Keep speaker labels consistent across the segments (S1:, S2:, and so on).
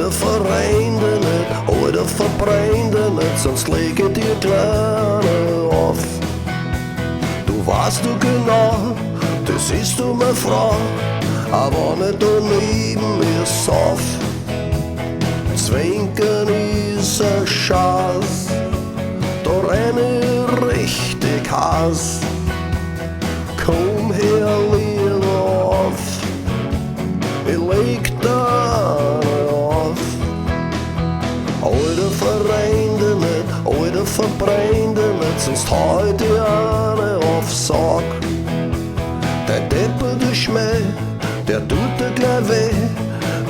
S1: Heute verrein dich nicht, heute verbrenn dich nicht, sonst leg ich dir Kleine auf. Du weißt du genau, das ist du meine Frau, aber nicht daneben mir sauf. Zwinken ist ein Schatz, da renn ich richtig Hass. Komm her, Liebe, auf, ich leg da auf. Heute verrein dich nicht, heute verbrenn dich nicht, sonst hau ich dir eine aufs Sack. Der depperte Schmäh, der tut dir gleich weh,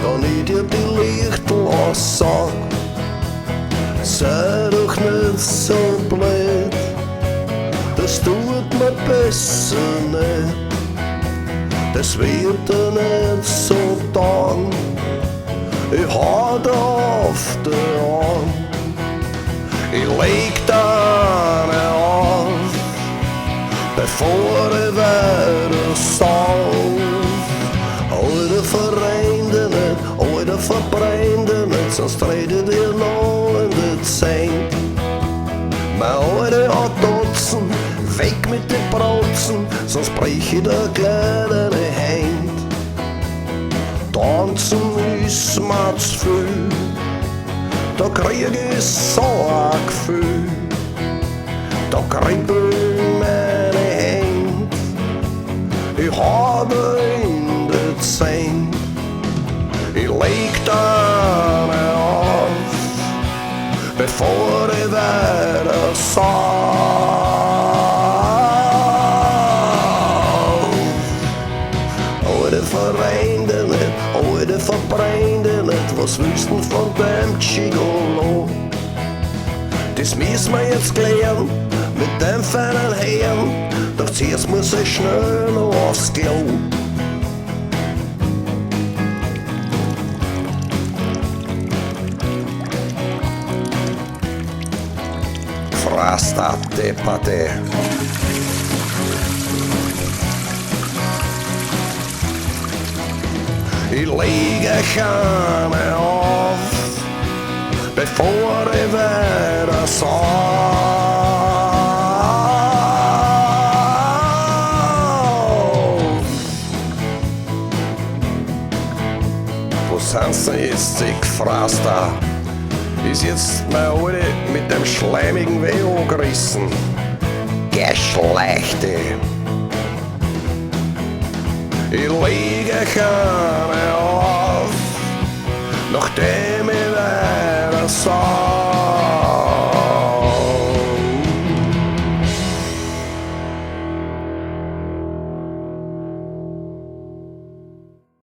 S1: wenn ich dir die Lichtel aussag. Sei doch nicht so blöd, das tut mir besser nicht, das wird dir nicht so taugen, ich hau da auf dir an, ich leg da nicht auf, bevor ich weiter sauf. Heute verrein dich nicht, heute verbrenn dich nicht, sonst red ich dir noch in die Zehn. Mein Alte hat Dutzen, weg mit den Brotzen, sonst brech ich dir gleich deine Hand. Tanzen ist mir zu viel, da krieg ich so ein Gefühl, da kribbeln meine Hände, ich hau dir in die Zehn, ich leg da nicht auf, bevor ich weiter sauf. Heute verrein dich nicht, heute verbrenn dich nicht, was willst du von deinem Gigolo? Das müssen wir jetzt klären, mit dem feinen Herrn, doch zuerst muss ich schnell noch aufs Klo. Frasta Depperte. Ich lege keine auf, bevor ich weiter sauf. Wo sind sie jetzt, die Gefraster? Ist jetzt mein Alte mit dem schleimigen Weh angerissen? Geschlechte! Ich lege keine auf, nachdem ich weiter sauf.